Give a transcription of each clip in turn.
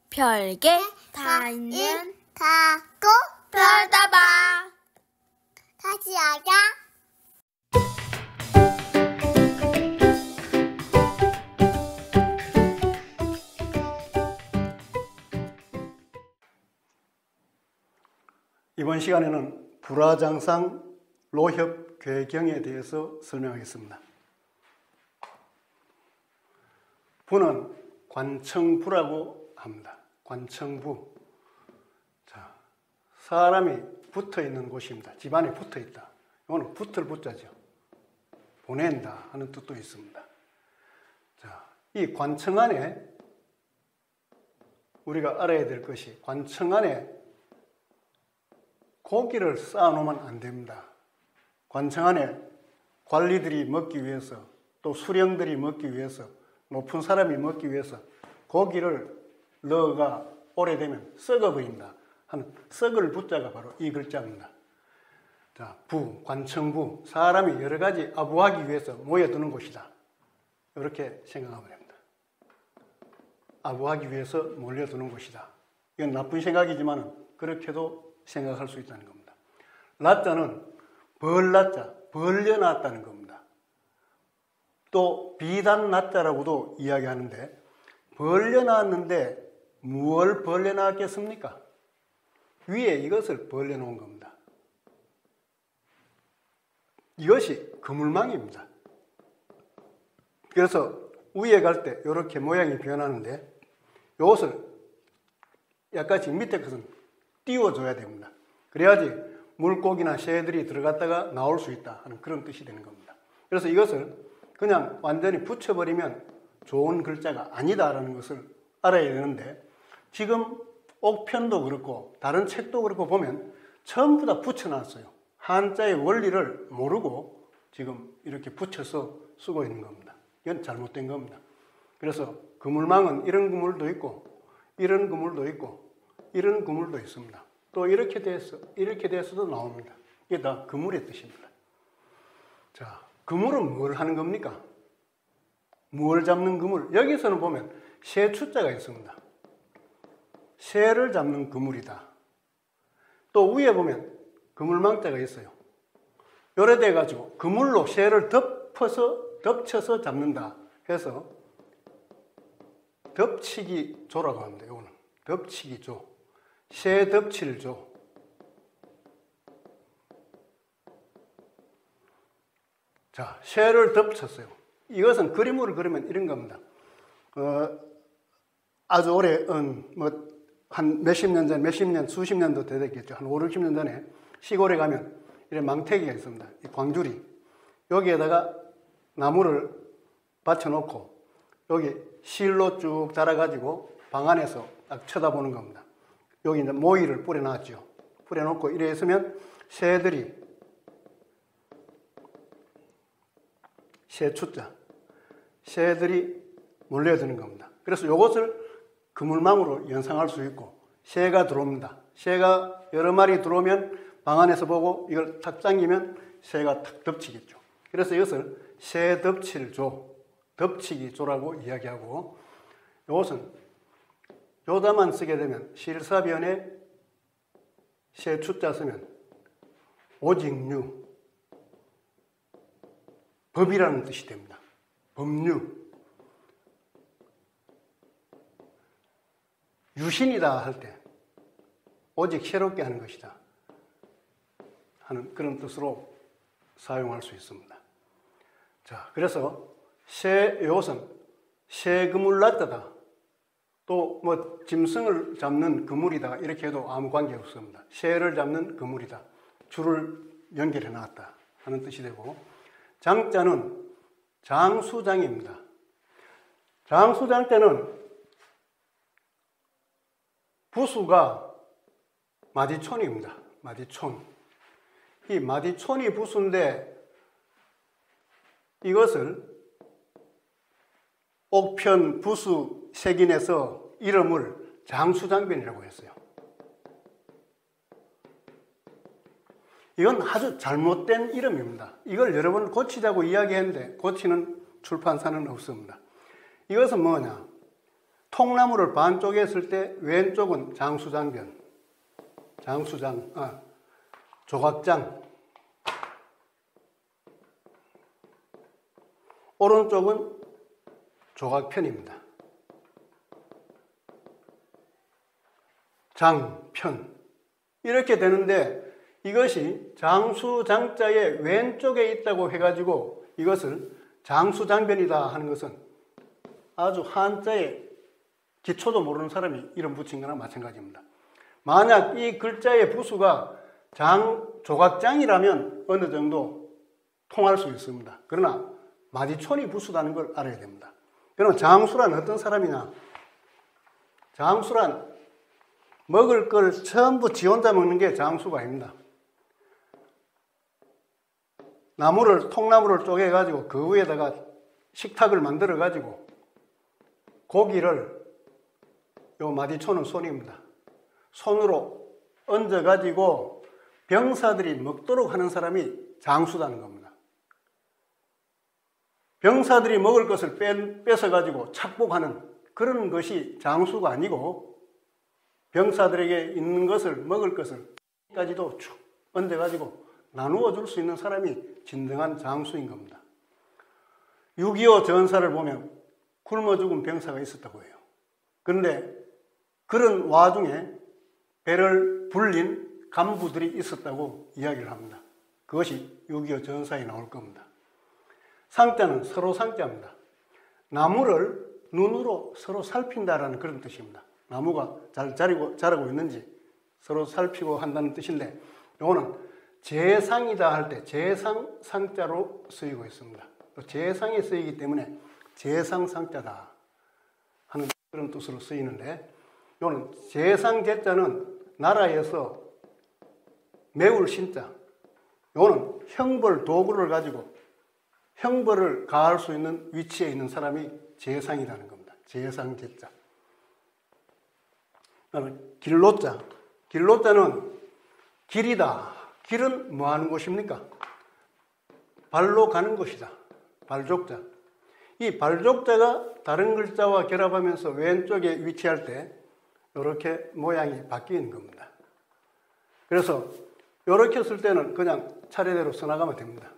별게 다 있는 가고 별다방. 다시 하자. 이번 시간에는 불화장상 로협궤경에 대해서 설명하겠습니다. 부는 관청부라고 합니다. 관청부. 자, 사람이 붙어 있는 곳입니다. 집안에 붙어 있다. 이거는 붙을 붙자죠. 보낸다 하는 뜻도 있습니다. 자, 이 관청 안에 우리가 알아야 될 것이, 관청 안에 고기를 쌓아놓으면 안 됩니다. 관청 안에 관리들이 먹기 위해서, 또 수령들이 먹기 위해서, 높은 사람이 먹기 위해서 고기를 넣어가 오래되면 썩어버린다 하는, 썩을 부자가 바로 이 글자입니다. 자, 부, 관청부, 사람이 여러 가지 아부하기 위해서 모여드는 곳이다. 이렇게 생각하면 됩니다. 아부하기 위해서 몰려드는 곳이다. 이건 나쁜 생각이지만 그렇게도 생각할 수 있다는 겁니다. 라자는 벌라자, 벌려놨다는 겁니다. 또 비단라자라고도 이야기하는데, 벌려놨는데 무엇을 벌려놨겠습니까? 위에 이것을 벌려놓은 겁니다. 이것이 그물망입니다. 그래서 위에 갈 때 이렇게 모양이 변하는데, 이것을 약간씩 밑에 것은 띄워줘야 됩니다. 그래야지 물고기나 새들이 들어갔다가 나올 수 있다 하는 그런 뜻이 되는 겁니다. 그래서 이것을 그냥 완전히 붙여버리면 좋은 글자가 아니다라는 것을 알아야 되는데, 지금 옥편도 그렇고 다른 책도 그렇고 보면 전부 다 붙여놨어요. 한자의 원리를 모르고 지금 이렇게 붙여서 쓰고 있는 겁니다. 이건 잘못된 겁니다. 그래서 그물망은 이런 그물도 있고, 이런 그물도 있고, 이런 그물도 있습니다. 또 이렇게 돼서도 나옵니다. 이게 다 그물의 뜻입니다. 자, 그물은 뭘 하는 겁니까? 뭘 잡는 그물? 여기서는 보면 새 추자가 있습니다. 새를 잡는 그물이다. 또 위에 보면 그물망자가 있어요. 요래 돼가지고 그물로 새를 덮쳐서 잡는다 해서 덮치기조라고 합니다. 이거는 덮치기조. 새 덮칠조. 자, 새를 덮쳤어요. 이것은 그림으로 그리면 이런 겁니다. 아주 오래, 한 몇십 년 전, 수십 년도 되겠죠. 한 5, 60년 전에 시골에 가면 이런 망태기가 있습니다. 이 광주리. 여기에다가 나무를 받쳐놓고 여기 실로 쭉 달아가지고 방 안에서 딱 쳐다보는 겁니다. 여기 이제 모이를 뿌려놨죠. 뿌려놓고 이래 있으면 새들이, 새 추자, 새들이 몰려드는 겁니다. 그래서 이것을 그물망으로 연상할 수 있고, 새가 들어옵니다. 새가 여러 마리 들어오면 방 안에서 보고 이걸 탁 당기면 새가 탁 덮치겠죠. 그래서 이것을 새 덮칠조, 덮치기조라고 이야기하고, 이것은 요다만 쓰게 되면 실사변에 새 추자 쓰면 오직류, 법이라는 뜻이 됩니다. 법류. 유신이다 할 때 오직 새롭게 하는 것이다 하는 그런 뜻으로 사용할 수 있습니다. 자, 그래서 이것은 새그물라자다, 또 짐승을 잡는 그물이다 이렇게 해도 아무 관계 없습니다. 새를 잡는 그물이다, 줄을 연결해 놨다 하는 뜻이 되고, 장자는 장수장입니다. 장수장 때는 부수가 마디촌입니다. 마디촌. 이 마디촌이 부수인데, 이것을 옥편 부수 색인에서 이름을 장수장변이라고 했어요. 이건 아주 잘못된 이름입니다. 이걸 여러 번 고치자고 이야기했는데 고치는 출판사는 없습니다. 이것은 뭐냐? 통나무를 반쪽에 했을 때 왼쪽은 조각장, 오른쪽은 조각편입니다. 장편 이렇게 되는데 이것이 장수장자의 왼쪽에 있다고 해가지고 이것을 장수장변이다 하는 것은 아주 한자의 기초도 모르는 사람이 이름 붙인 거나 마찬가지입니다. 만약 이 글자의 부수가 조각장이라면 어느 정도 통할 수 있습니다. 그러나 마디촌이 부수다는 걸 알아야 됩니다. 그럼 장수란 어떤 사람이냐? 장수란 먹을 걸 전부 지 혼자 먹는 게 장수가 아닙니다. 통나무를 쪼개가지고 그 위에다가 식탁을 만들어가지고 고기를, 요 마디초는 손입니다. 손으로 얹어가지고 병사들이 먹도록 하는 사람이 장수다는 겁니다. 병사들이 먹을 것을 뺏어가지고 착복하는 그런 것이 장수가 아니고 병사들에게 있는 것을, 먹을 것을 까지도 쭉 얹어가지고 나누어 줄 수 있는 사람이 진정한 장수인 겁니다. 6.25 전사를 보면 굶어 죽은 병사가 있었다고 해요. 그런데 그런 와중에 배를 불린 간부들이 있었다고 이야기를 합니다. 그것이 6.25 전사에 나올 겁니다. 상자는 서로 상자입니다. 나무를 눈으로 서로 살핀다라는 그런 뜻입니다. 나무가 잘 자라고 있는지 서로 살피고 한다는 뜻인데, 이거는 재상이다 할 때 재상 상자로 쓰이고 있습니다. 또 재상에 쓰이기 때문에 재상 상자다 하는 그런 뜻으로 쓰이는데, 이거는 재상 제자는 나라에서 매울 신자, 이거는 형벌 도구를 가지고 형벌을 가할 수 있는 위치에 있는 사람이 재상이라는 겁니다. 재상 제자. 길로자. 길로자는 길이다. 길은 뭐 하는 곳입니까? 발로 가는 곳이다. 발족자. 이 발족자가 다른 글자와 결합하면서 왼쪽에 위치할 때 이렇게 모양이 바뀌는 겁니다. 그래서 이렇게 쓸 때는 그냥 차례대로 써나가면 됩니다.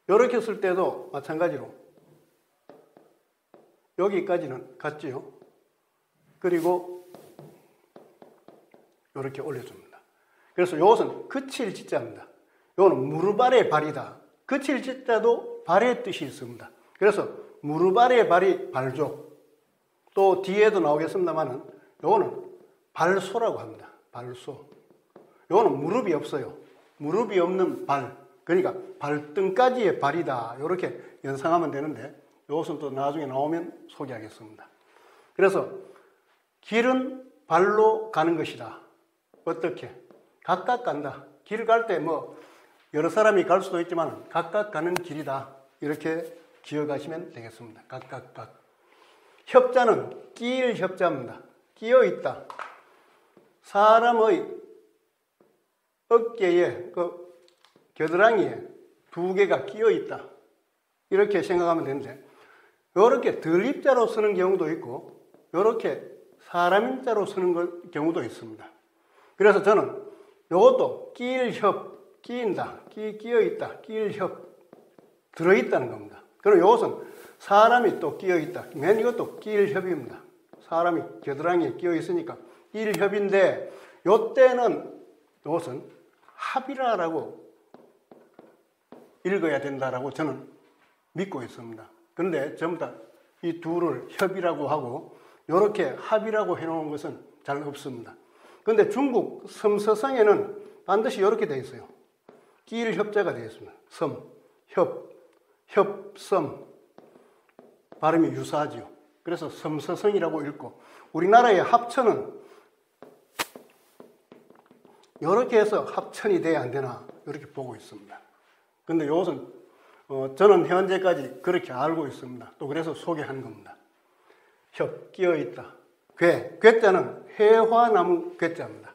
이렇게 쓸 때도 마찬가지로 여기까지는 같지요. 그리고 이렇게 올려줍니다. 그래서 이것은 그칠 지자입니다. 이거는 무릎 아래 발이다. 그칠 지자도 발의 뜻이 있습니다. 그래서 무릎 아래 발이 발족. 또 뒤에도 나오겠습니다만은 이거는 발소라고 합니다. 발소. 이거는 무릎이 없어요. 무릎이 없는 발. 그러니까 발등까지의 발이다. 이렇게 연상하면 되는데 이것은 또 나중에 나오면 소개하겠습니다. 그래서 길은 발로 가는 것이다. 어떻게? 각각 간다. 길 갈 때 뭐 여러 사람이 갈 수도 있지만 각각 가는 길이다. 이렇게 기억하시면 되겠습니다. 각각. 협자는 끼일 협자입니다. 끼어 있다. 사람의 어깨에 겨드랑이에 두 개가 끼어 있다. 이렇게 생각하면 되는데, 이렇게 들입자로 쓰는 경우도 있고 이렇게 사람인자로 쓰는 경우도 있습니다. 그래서 저는 이것도 끼일협, 끼인다, 끼어 있다, 끼일협 들어있다는 겁니다. 그리고 이것은 사람이 또 끼어 있다. 맨 이것도 끼일협입니다. 사람이 겨드랑이에 끼어 있으니까 끼일협인데, 이때는 이것은 합이라라고 읽어야 된다라고 저는 믿고 있습니다. 그런데 전부 다 이 둘을 협이라고 하고 이렇게 합이라고 해놓은 것은 잘 없습니다. 그런데 중국 섬서성에는 반드시 이렇게 되어 있어요. 끼일협자가 되어 있습니다. 섬, 협섬 발음이 유사하지요. 그래서 섬서성이라고 읽고, 우리나라의 합천은 이렇게 해서 합천이 돼야 안 되나 이렇게 보고 있습니다. 그런데 이것은 저는 현재까지 그렇게 알고 있습니다. 또 그래서 소개한 겁니다. 협, 끼어 있다. 괴자는 회화나무 괴자입니다.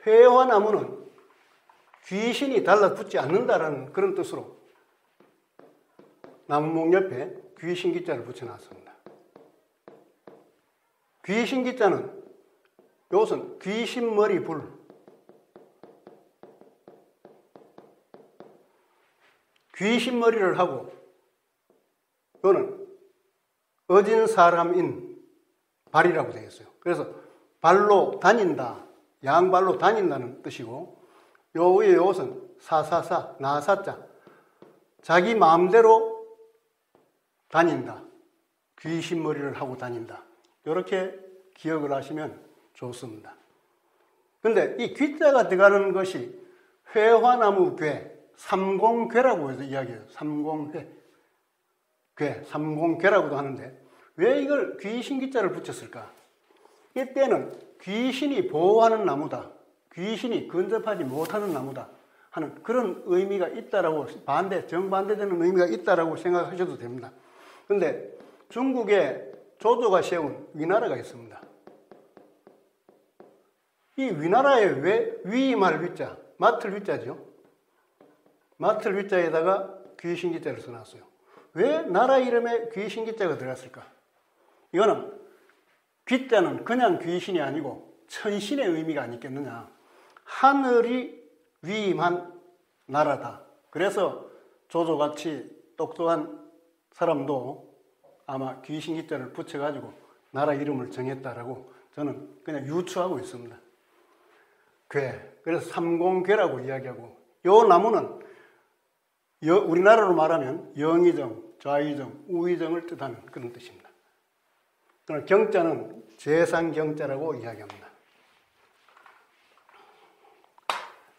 회화나무는 귀신이 달라붙지 않는다라는 그런 뜻으로 나무목 옆에 귀신기자를 붙여놨습니다. 귀신기자는 이것은 귀신머리 불, 귀신머리를 하고 이거는 어진 사람인 발이라고 되어 있어요. 그래서 발로 다닌다, 양발로 다닌다는 뜻이고 요 위에 이것은 사사사, 나사자, 자기 마음대로 다닌다, 귀신머리를 하고 다닌다, 이렇게 기억을 하시면 좋습니다. 근데 이 귀자가 들어가는 것이 회화나무 괴, 삼공괴라고 해서 이야기해요. 삼공괴, 삼공괴라고도 하는데 왜 이걸 귀신기자를 붙였을까? 이때는 귀신이 보호하는 나무다, 귀신이 근접하지 못하는 나무다 하는 그런 의미가 있다라고, 정반대되는 의미가 있다라고 생각하셔도 됩니다. 근데 중국에 조조가 세운 위나라가 있습니다. 이 위나라에 왜 위임할 위자, 맡을 위자죠. 맡을 위자에다가 귀신기자를 써놨어요. 왜 나라 이름에 귀신기자가 들어갔을까? 이거는 귀자는 그냥 귀신이 아니고 천신의 의미가 아니겠느냐. 하늘이 위임한 나라다. 그래서 조조같이 똑똑한 사람도 아마 귀신기자를 붙여가지고 나라 이름을 정했다라고 저는 그냥 유추하고 있습니다. 괴. 그래서 삼공괴라고 이야기하고, 요 나무는 우리나라로 말하면 영의정, 좌의정, 우의정을 뜻하는 그런 뜻입니다. 그러나 경자는 재상경자라고 이야기합니다.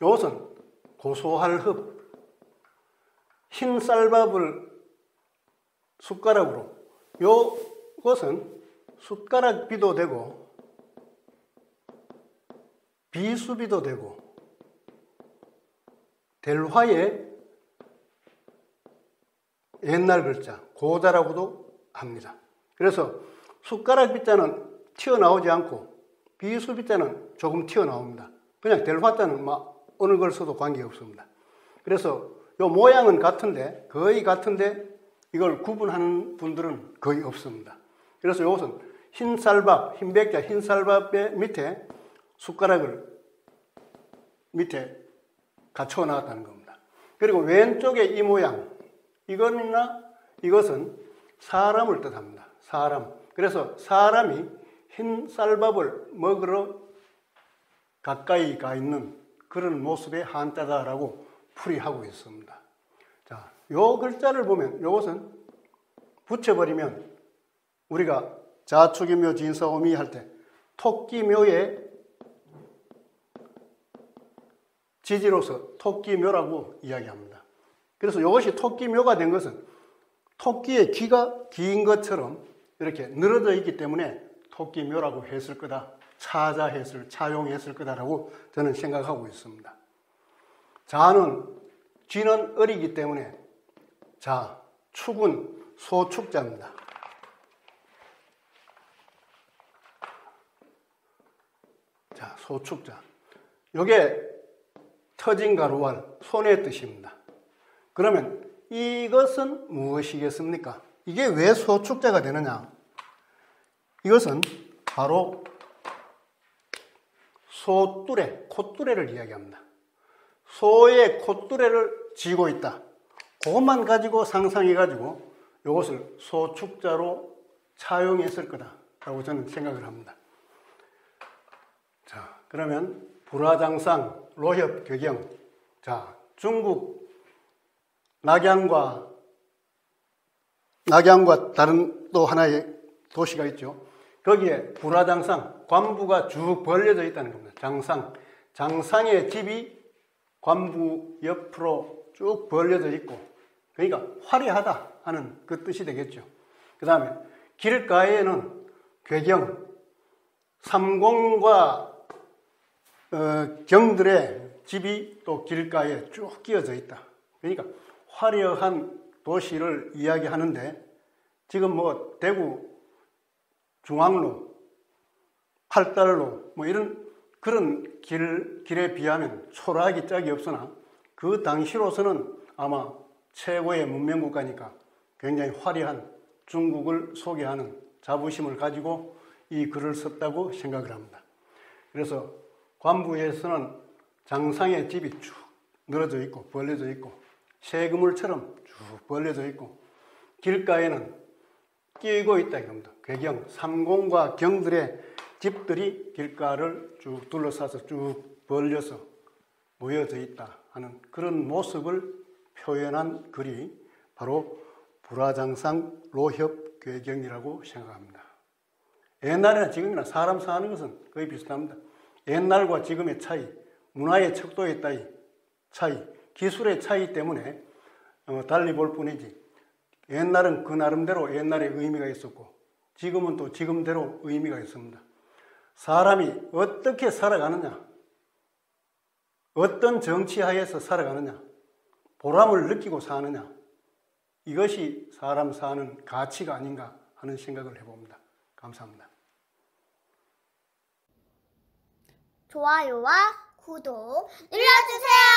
요것은 고소할 흡, 흰 쌀밥을 숟가락으로, 요것은 숟가락비도 되고 비수비도 되고 델화의 옛날 글자 고자라고도 합니다. 그래서 숟가락 비자는 튀어나오지 않고 비수비자는 조금 튀어나옵니다. 그냥 델화자는 어느 걸 써도 관계없습니다. 그래서 요 모양은 같은데, 거의 같은데 이걸 구분하는 분들은 거의 없습니다. 그래서 이것은 흰 쌀밥, 흰 백자, 흰 쌀밥의 밑에 숟가락을 밑에 갖춰 놨다는 겁니다. 그리고 왼쪽에 이 모양, 이것은 사람을 뜻합니다. 사람. 그래서 사람이 흰 쌀밥을 먹으러 가까이 가 있는 그런 모습의 한자다라고 풀이하고 있습니다. 자, 요 글자를 보면 이것은 붙여버리면 우리가 자축인묘 진사오미 할 때 토끼묘의 지지로서 토끼묘라고 이야기합니다. 그래서 이것이 토끼묘가 된 것은 토끼의 귀가 긴 것처럼 이렇게 늘어져 있기 때문에 토끼묘라고 했을 거다, 차용했을 거다라고 저는 생각하고 있습니다. 쥐는 어리기 때문에 축은 소축자입니다. 자, 소축자. 요게 터진 가루알, 손의 뜻입니다. 그러면 이것은 무엇이겠습니까? 이게 왜 소축자가 되느냐? 이것은 바로 소뚜레, 콧뚜레를 이야기합니다. 소의 콧뚜레를 쥐고 있다. 그것만 가지고 상상해가지고 이것을 소축자로 차용했을 거다라고 저는 생각을 합니다. 자, 그러면 불화장상, 로협, 괴경. 자, 중국 낙양과 다른 또 하나의 도시가 있죠. 거기에 불화장상, 관부가 쭉 벌려져 있다는 겁니다. 장상의 집이 관부 옆으로 쭉 벌려져 있고, 그러니까 화려하다 하는 그 뜻이 되겠죠. 그 다음에 길가에는 괴경, 삼공과 경들의 집이 또 길가에 쭉 끼어져 있다. 그러니까 화려한 도시를 이야기하는데, 지금 대구 중앙로, 팔달로 이런 그런 길에 비하면 초라하기 짝이 없으나 그 당시로서는 아마 최고의 문명국가니까 굉장히 화려한 중국을 소개하는 자부심을 가지고 이 글을 썼다고 생각을 합니다. 그래서 관부에서는 장상의 집이 쭉 늘어져 있고 벌려져 있고 새그물처럼 쭉 벌려져 있고 길가에는 끼고 있다 이겁니다. 괴경, 삼공과 경들의 집들이 길가를 쭉 둘러싸서 쭉 벌려서 모여져 있다 하는 그런 모습을 표현한 글이 바로 불화장상 로협괴경이라고 생각합니다. 옛날이나 지금이나 사람 사는 것은 거의 비슷합니다. 옛날과 지금의 차이, 문화의 척도에 따른 차이, 기술의 차이 때문에 달리 볼 뿐이지 옛날은 그 나름대로 옛날의 의미가 있었고 지금은 또 지금대로 의미가 있습니다. 사람이 어떻게 살아가느냐, 어떤 정치하에서 살아가느냐, 보람을 느끼고 사느냐, 이것이 사람 사는 가치가 아닌가 하는 생각을 해봅니다. 감사합니다. 좋아요와 구독 눌러주세요.